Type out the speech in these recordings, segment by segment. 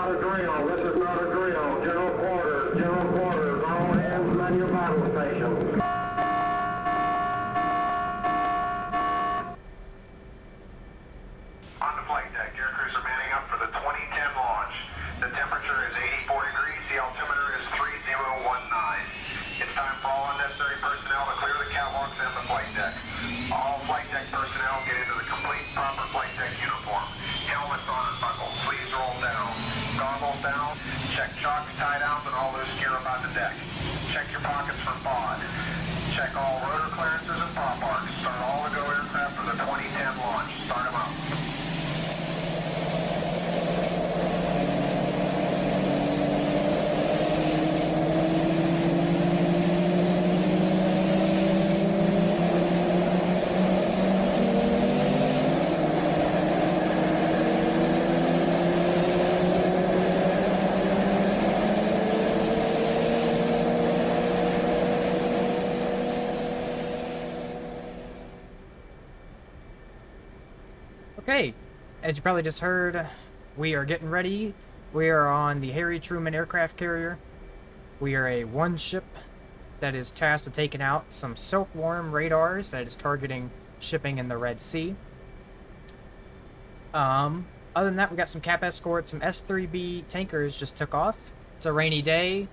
not a drill. This is not a drill. General quarters. General quarters. All hands man your battle stations. On the flight deck, air crews are manning up for the 2010 launch. The temperature is 84 degrees. The altimeter is 3019. It's time for all unnecessary personnel to clear the catwalks and the flight deck. All flight deck personnel get into the complete proper flight deck uniform. Helmets on and buckled, sleeves rolled down, goggles down, check chocks, tie downs, and all loose gear about the deck. Check your pockets for FOD. Check all rotor clearances and prop arcs. Start all the go aircraft for the 2010 launch. Start them up. Okay, as you probably just heard, we are getting ready. We are on the Harry Truman aircraft carrier. We are a one ship that is tasked with taking out some SilkWorm radars that is targeting shipping in the Red Sea. Other than that, we got some cap escorts, some S3B tankers just took off. It's a rainy day.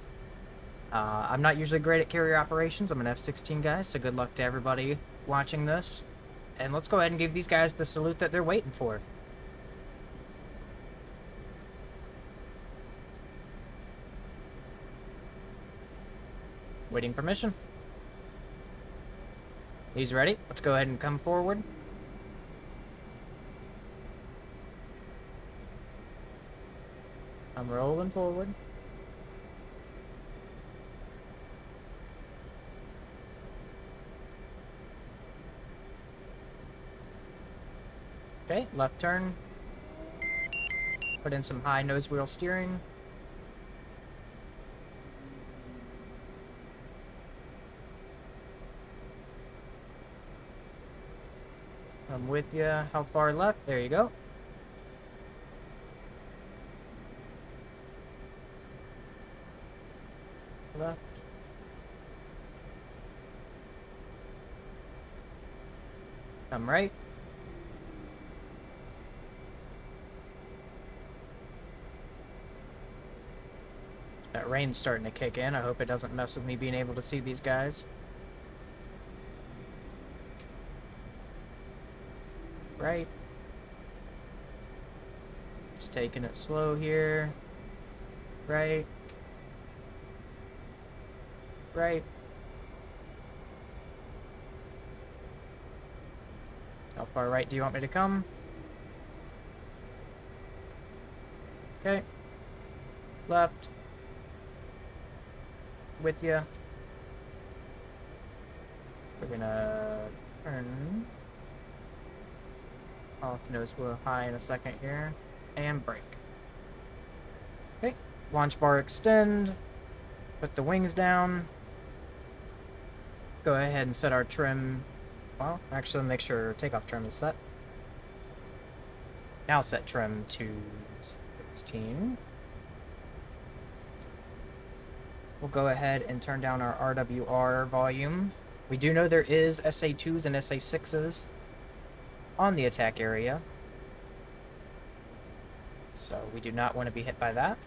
I'm not usually great at carrier operations. I'm an F-16 guy, so good luck to everybody watching this. And let's go ahead and give these guys the salute that they're waiting for. Waiting permission. He's ready. Let's go ahead and come forward. I'm rolling forward. Okay, left turn. Put in some high nose wheel steering. I'm with you. How far left? There you go. Left. Come right. That rain's starting to kick in. I hope it doesn't mess with me being able to see these guys. Right. Just taking it slow here. Right. Right. How far right do you want me to come? Okay. Left. With you. We're gonna turn off nose wheel high in a second here, and brake. Okay, launch bar extend, put the wings down, go ahead and set our trim, well, actually make sure takeoff trim is set. Now set trim to 16. We'll go ahead and turn down our RWR volume. We do know there is SA2s and SA6s on the attack area, so we do not want to be hit by that.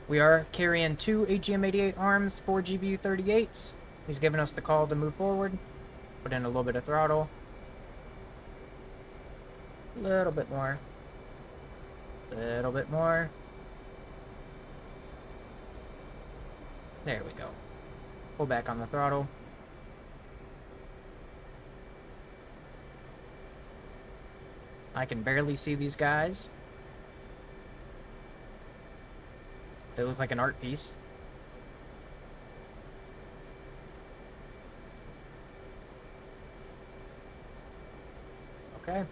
We are carrying 2 AGM-88 arms, 4 GBU-38s. He's giving us the call to move forward. Put in a little bit of throttle. A little bit more. A little bit more. There we go. Pull back on the throttle. I can barely see these guys. They look like an art piece. Okay.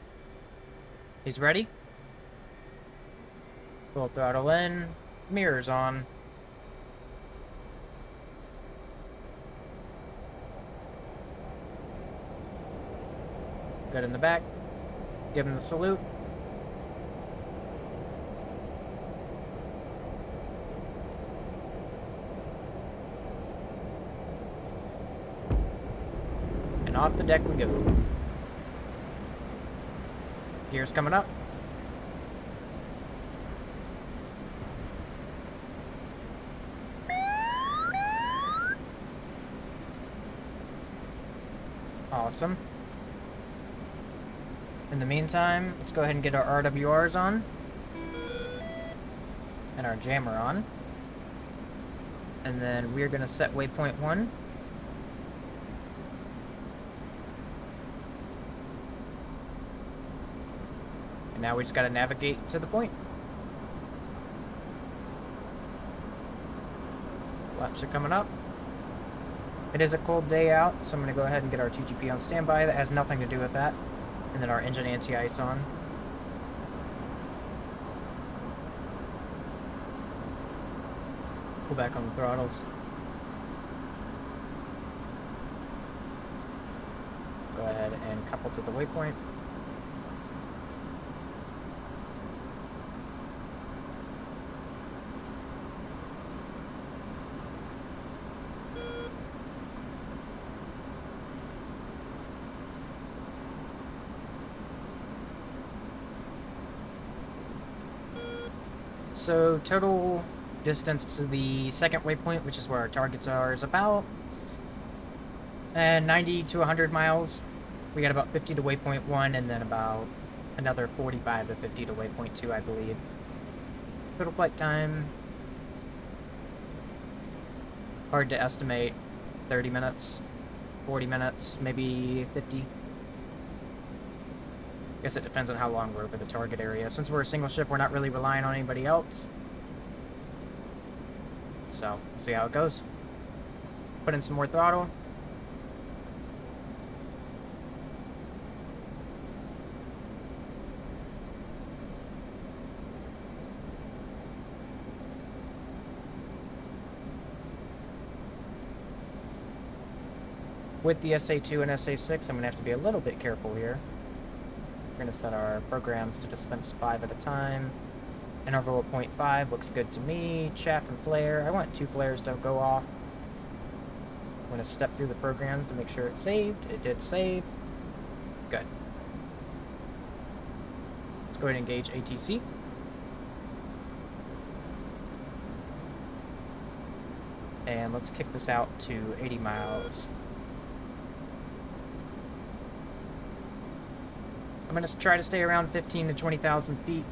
He's ready. Full throttle in. Mirrors on. Good in the back. Give him the salute. And off the deck we go. Gears coming up. Awesome. In the meantime, let's go ahead and get our RWRs on. And our jammer on. And then we're going to set waypoint 1. And now we just got to navigate to the point. Flaps are coming up. It is a cold day out, so I'm going to go ahead and get our TGP on standby. That has nothing to do with that. And then our engine anti-ice on. Pull back on the throttles. Go ahead and couple to the waypoint. So total distance to the second waypoint, which is where our targets are, is about 90 to 100 miles. We got about 50 to waypoint 1, and then about another 45 to 50 to waypoint 2, I believe. Total flight time, hard to estimate. 30 minutes, 40 minutes, maybe 50. I guess it depends on how long we're over the target area. Since we're a single ship, we're not really relying on anybody else. So, let's see how it goes. Put in some more throttle. With the SA2 and SA6, I'm going to have to be a little bit careful here. We're going to set our programs to dispense 5 at a time. Interval of 0.5 looks good to me. Chaff and flare. I want 2 flares to go off. I'm going to step through the programs to make sure it's saved. It did save. Good. Let's go ahead and engage ATC. And let's kick this out to 80 miles. I'm going to try to stay around 15 to 20,000 feet.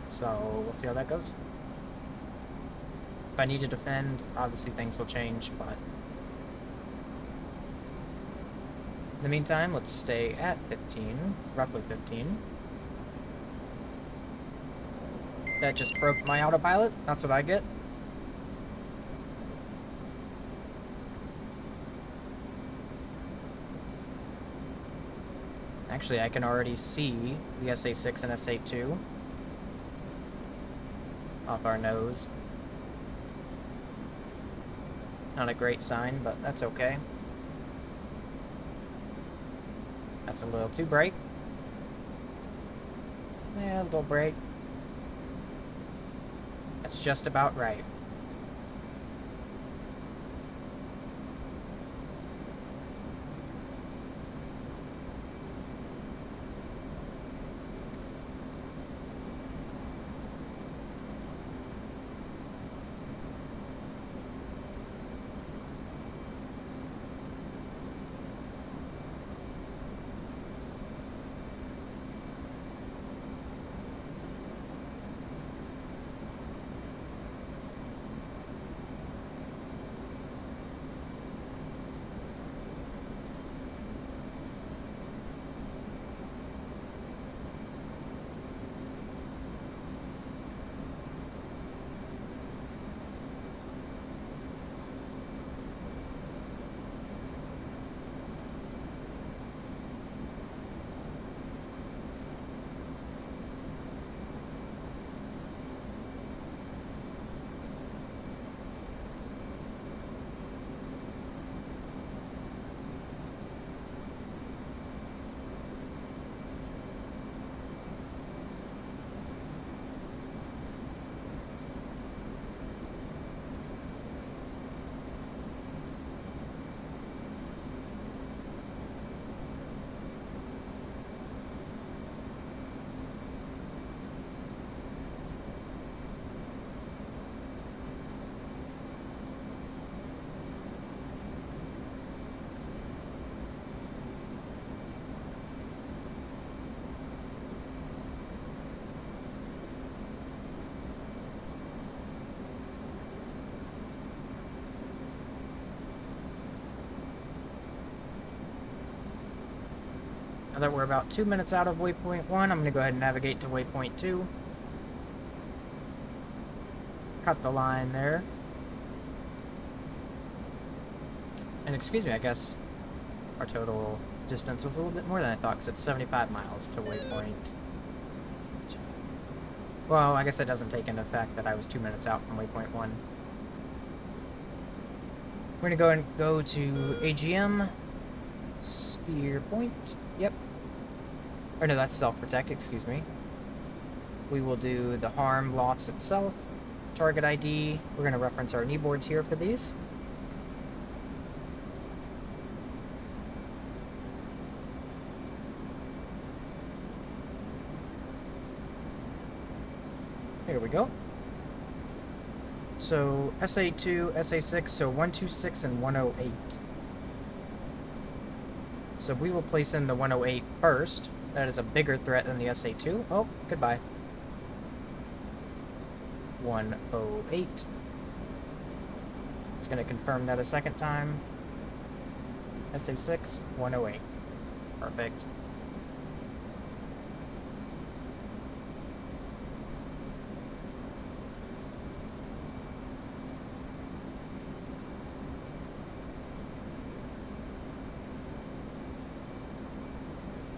So, we'll see how that goes. If I need to defend, obviously things will change, but... in the meantime, let's stay at 15, roughly 15. That just broke my autopilot. That's what I get. Actually, I can already see the SA6 and SA2 off our nose. Not a great sign, but that's okay. That's a little too bright. Yeah, a little bright. That's just about right. Now that we're about 2 minutes out of Waypoint 1, I'm going to go ahead and navigate to Waypoint 2. Cut the line there. And excuse me, I guess our total distance was a little bit more than I thought, because it's 75 miles to Waypoint 2. Well, I guess that doesn't take into effect that I was 2 minutes out from Waypoint 1. We're going to go and go to AGM. Spear point. Yep. Or no, that's self-protect, excuse me. We will do the harm lofts itself. Target ID. We're going to reference our kneeboards here for these. Here we go. So SA2, SA6, so 126 and 108. So we will place in the 108 first. That is a bigger threat than the SA2. Oh, goodbye. 108. It's going to confirm that a second time. SA6, 108. Perfect.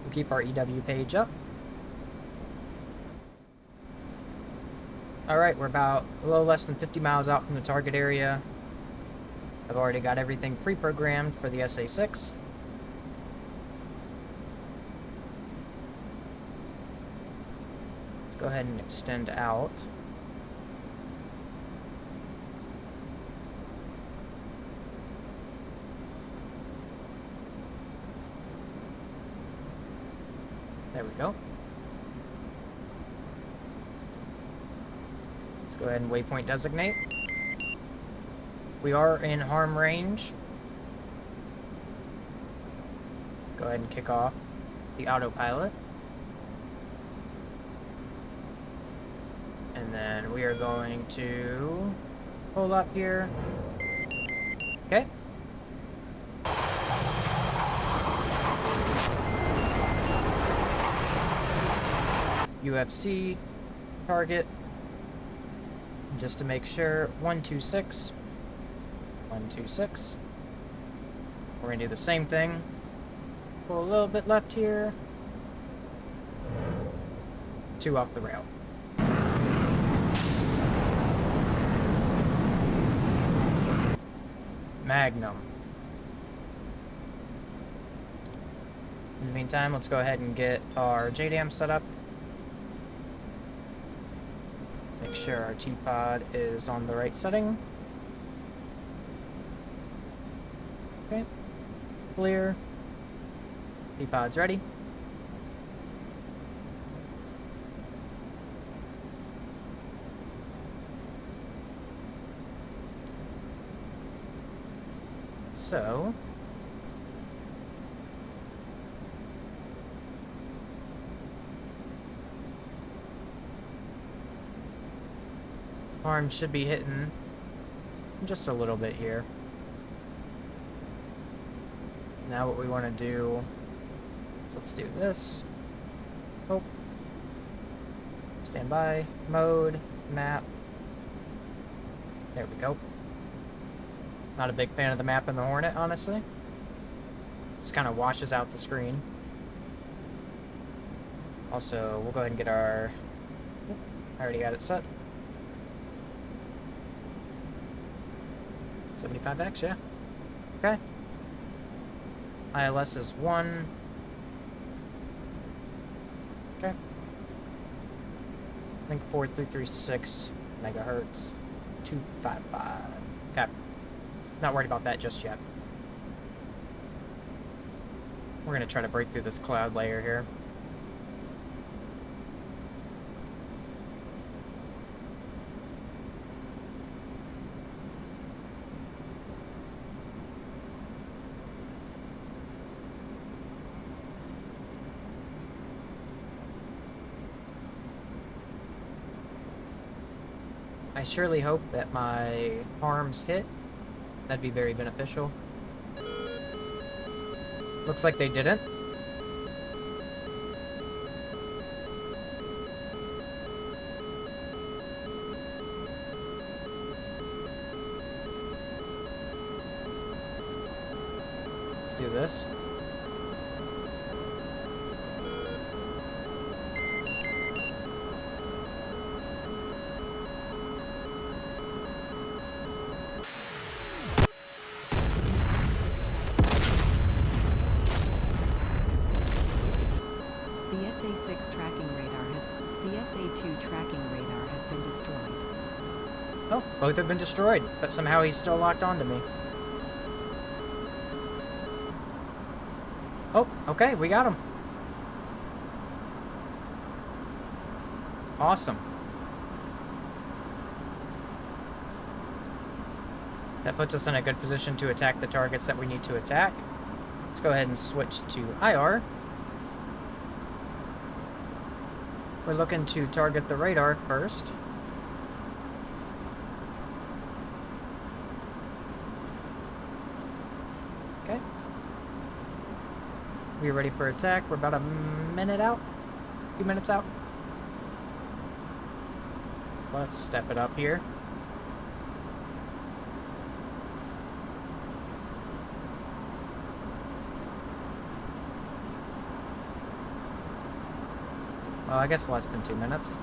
We'll keep our EW page up. Alright, we're about a little less than 50 miles out from the target area. I've already got everything pre-programmed for the SA6. Let's go ahead and extend out. There we go. Let's go ahead and waypoint designate. We are in harm range. Go ahead and kick off the autopilot. And then we are going to pull up here. Okay. UFC target, just to make sure, 126, 126. We're gonna do the same thing. Pull a little bit left here. 2 off the rail. Magnum. In the meantime, let's go ahead and get our JDAM set up. Make sure our T-pod is on the right setting. Okay. Clear. T-pod's ready. So arm should be hitting just a little bit here. Now what we want to do is let's do this. Oh. Stand by. Mode. Map. There we go. Not a big fan of the map in the Hornet, honestly. Just kind of washes out the screen. Also, we'll go ahead and get our... I already got it set. 75X, yeah. Okay. ILS is 1. Okay. I think 4336 megahertz. 255. Okay. Not worried about that just yet. We're gonna try to break through this cloud layer here. I surely hope that my arms hit. That'd be very beneficial. Looks like they didn't. do this. The SA-6 tracking radar has... The SA-2 tracking radar has been destroyed. Oh, both have been destroyed, but somehow he's still locked onto me. Oh, okay, we got him. Awesome. That puts us in a good position to attack the targets that we need to attack. Let's go ahead and switch to IR. We're looking to target the radar first. Okay. We're ready for attack. We're about a minute out. A few minutes out. Let's step it up here. Well, I guess less than 2 minutes.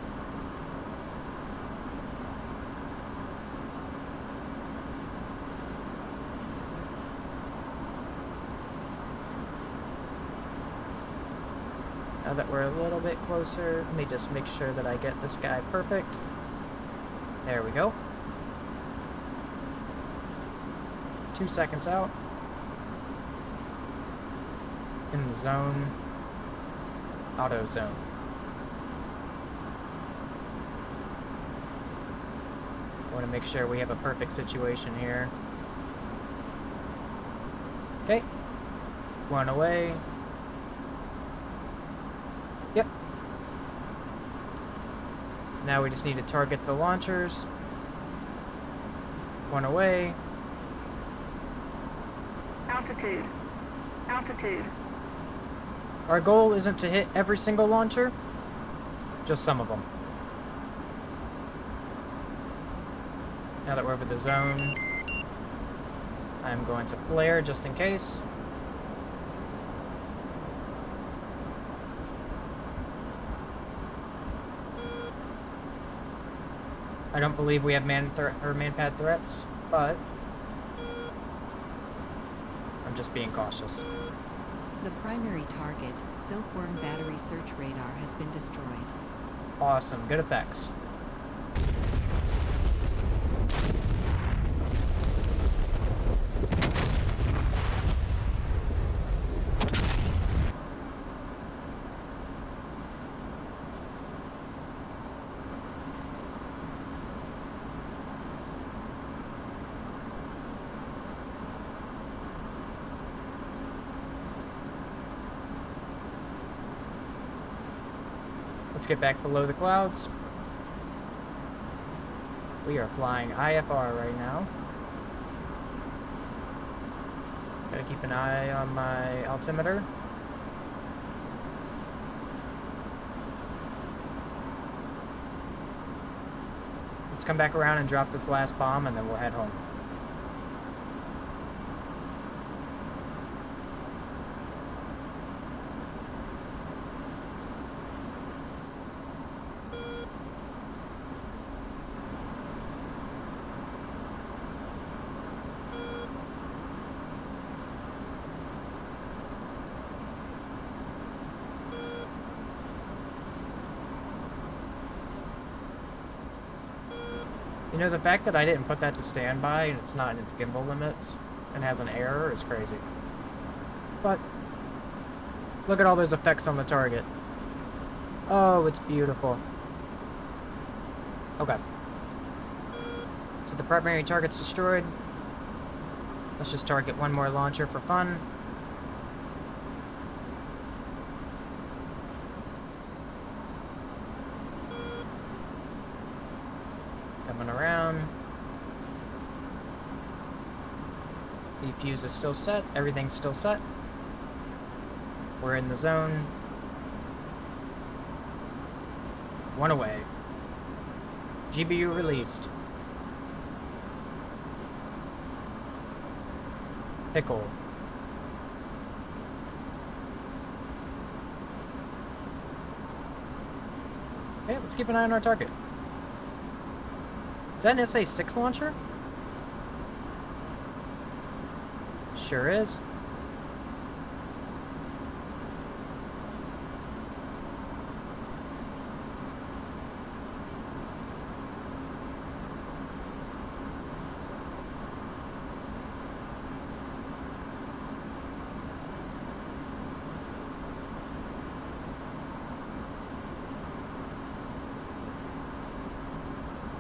Now that we're a little bit closer, let me just make sure that I get this guy perfect. There we go. 2 seconds out. In the zone. Auto zone. I want to make sure we have a perfect situation here. Okay. 1 away. Yep. Now we just need to target the launchers. 1 away. Altitude. Altitude. Our goal isn't to hit every single launcher, just some of them. Now that we're over the zone, I'm going to flare just in case. I don't believe we have man-pad threats, but I'm just being cautious. The primary target, SilkWorm battery search radar, has been destroyed. Awesome, good effects. Let's get back below the clouds. We are flying IFR right now. Gotta keep an eye on my altimeter. Let's come back around and drop this last bomb, and then we'll head home. You know, the fact that I didn't put that to standby and it's not in its gimbal limits and has an error is crazy. But look at all those effects on the target. Oh, it's beautiful. Okay. So the primary target's destroyed. Let's just target one more launcher for fun. Coming around. The fuse is still set. Everything's still set. We're in the zone. One away. GBU released. Pickle. Okay, let's keep an eye on our target. Is that an SA-6 launcher? Sure is.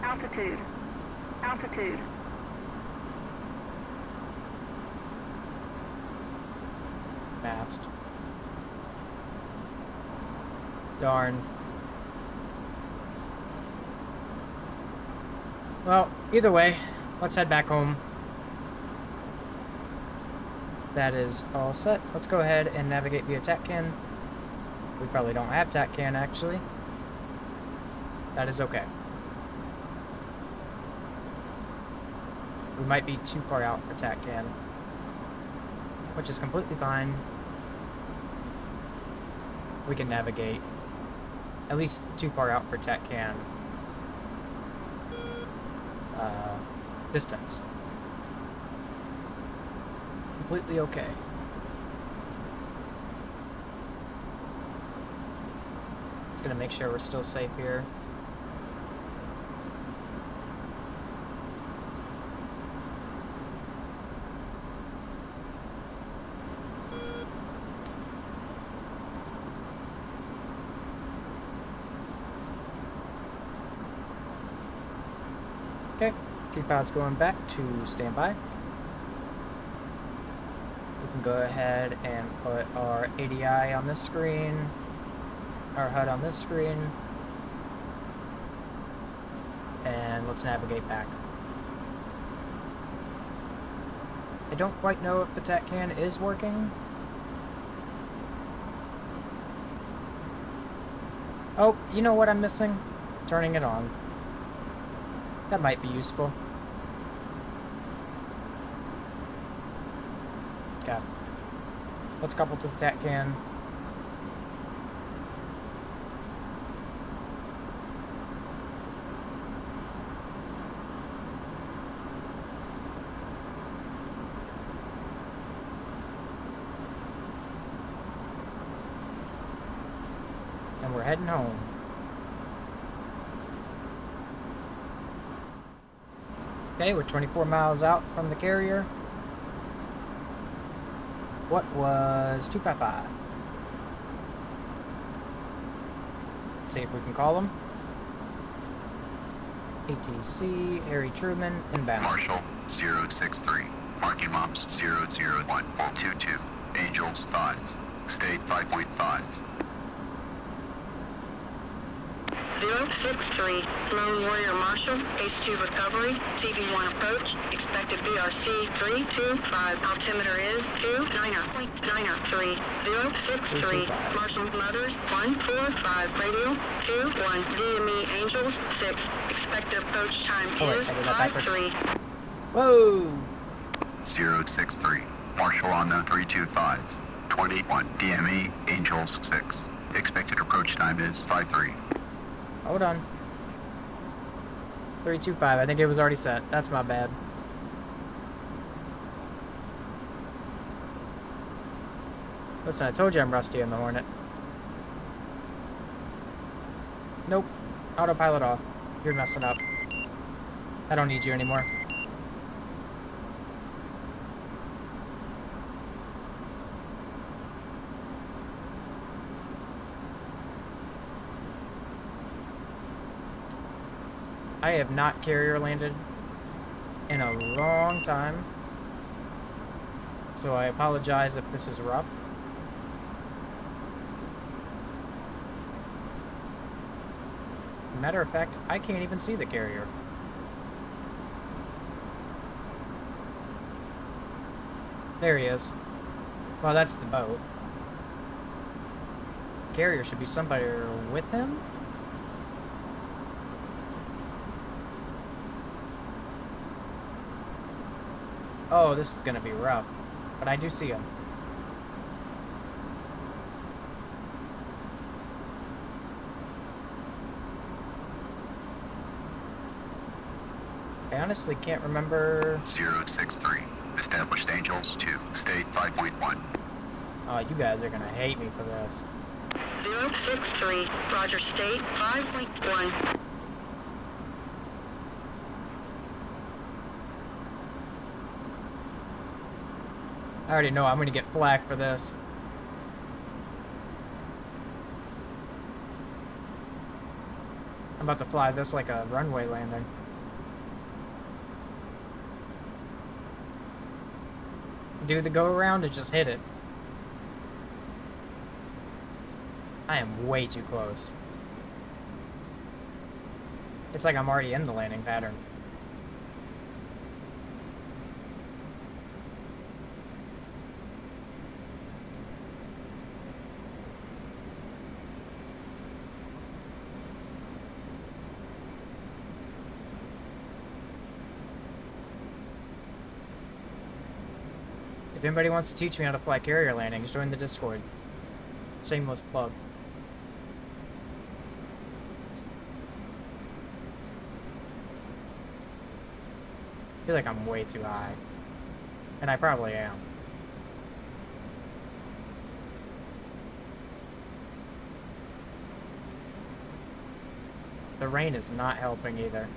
Altitude. Altitude. Mast. Darn. Well, either way, let's head back home. That is all set. Let's go ahead and navigate via TACCAN. We probably don't have TACCAN, actually. That is okay. We might be too far out for TACCAN, which is completely fine. We can navigate at least too far out for TACCAN distance. Completely okay. Just gonna make sure we're still safe here. Okay, T-Pod's going back to standby. We can go ahead and put our ADI on this screen, our HUD on this screen, and let's navigate back. I don't quite know if the TACCAN is working. Oh, you know what I'm missing? Turning it on. That might be useful. Okay. Let's couple to the TACCAN. And we're heading home. Okay, we're 24 miles out from the carrier. What was 255? Let's see if we can call him. A-18C, Harry Truman, inbound. Marshall 063. Marking maps 00122. Angels 5. State 5.5. 063, Lone Warrior Marshall, H2 recovery, CV1 approach, expected BRC 325, altimeter is 290.903, 063, Marshall Mothers 145, radio 21, DME Angels 6, expected approach time is 53. Whoa! 063, Marshall on the 325, 21, DME Angels 6, expected approach time is 53. Hold on. 325, I think it was already set. That's my bad. Listen, I told you I'm rusty on the Hornet. Nope. Autopilot off. You're messing up. I don't need you anymore. I have not carrier landed in a long time, so I apologize if this is rough. Matter of fact, I can't even see the carrier. There he is. Well, that's the boat. The carrier should be somebody with him. Oh, this is gonna be rough. But I do see him. I honestly can't remember. 063. Established Angels 2. State 5.1. Oh, you guys are gonna hate me for this. 063. Roger, state 5.1. I already know I'm gonna get flack for this. I'm about to fly this like a runway landing. Do the go around and just hit it. I am way too close. It's like I'm already in the landing pattern. If anybody wants to teach me how to fly carrier landings, join the Discord. Shameless plug. I feel like I'm way too high. And I probably am. The rain is not helping either.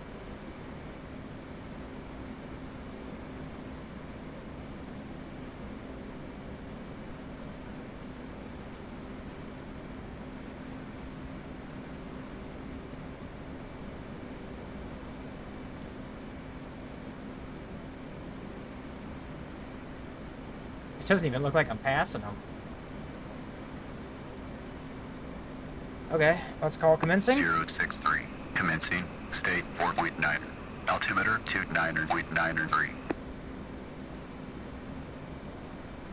It doesn't even look like I'm passing them. Okay, let's call commencing. 063. Commencing. State 4.9. Altimeter 29.93.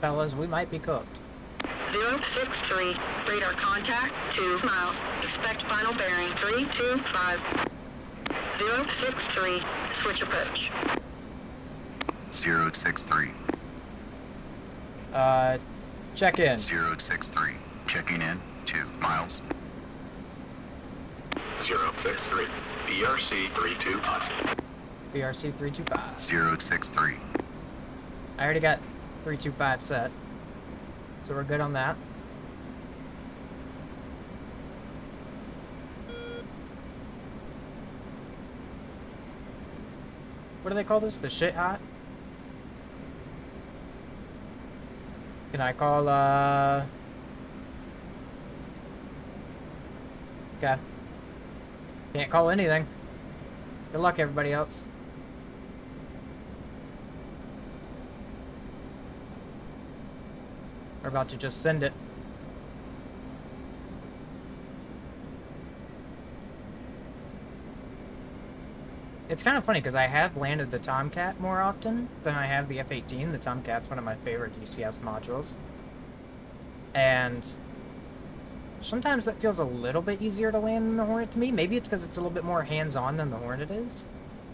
Fellas, we might be cooked. 063. Radar contact 2 miles. Expect final bearing 325. 063. Switch approach. 063. Check in. 063. Checking in 2 miles. 063. BRC 325. BRC 325. 063. I already got 325 set. So we're good on that. What do they call this? The shit hot? Can I call, Okay. Can't call anything. Good luck, everybody else. We're about to just send it. It's kind of funny because I have landed the Tomcat more often than I have the F-18. The Tomcat's one of my favorite DCS modules. And sometimes that feels a little bit easier to land than the Hornet to me. Maybe it's because it's a little bit more hands-on than the Hornet is.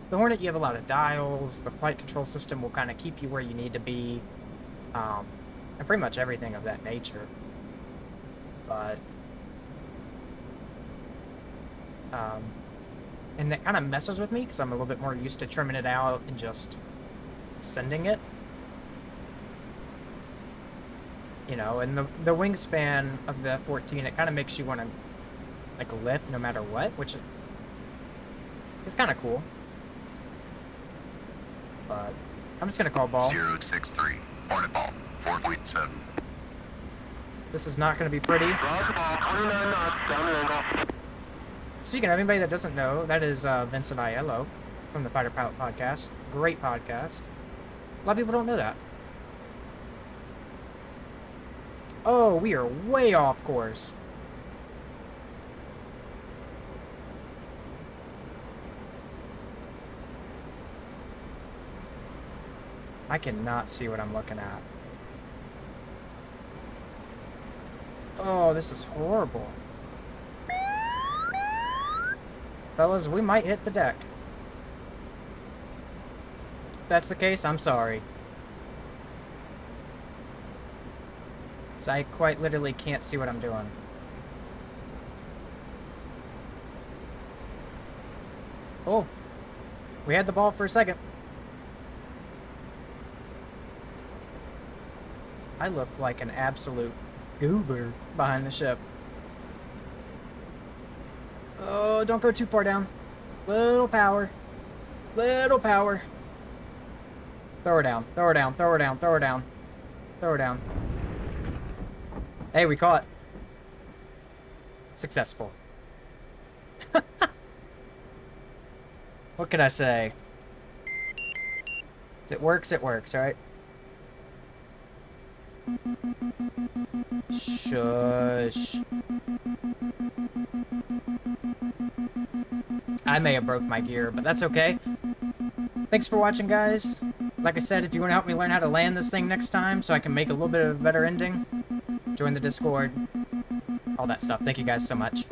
The Hornet, you have a lot of dials. The flight control system will kind of keep you where you need to be. And pretty much everything of that nature. But and that kind of messes with me because I'm a little bit more used to trimming it out and just sending it. You know, and the wingspan of the F-14, it kind of makes you want to like lift no matter what, which is kind of cool. But I'm just gonna call ball. 063. Hornet ball 4.7. This is not gonna be pretty. Roger ball, 29 knots, down the angle. Speaking of anybody that doesn't know, that is Vincent Aiello from the Fighter Pilot Podcast. Great podcast. A lot of people don't know that. Oh, we are way off course. I cannot see what I'm looking at. Oh, this is horrible. Fellas, we might hit the deck. If that's the case, I'm sorry. 'Cause I quite literally can't see what I'm doing. Oh. We had the ball for a second. I looked like an absolute goober behind the ship. Oh, don't go too far down. Little power. Little power. Throw her down. Throw her down. Throw her down. Throw her down. Throw her down. Hey, we caught. Successful. What can I say? If it works, alright? Shush. I may have broke my gear, but that's okay. Thanks for watching, guys. Like I said, if you want to help me learn how to land this thing next time so I can make a little bit of a better ending, join the Discord. All that stuff. Thank you guys so much.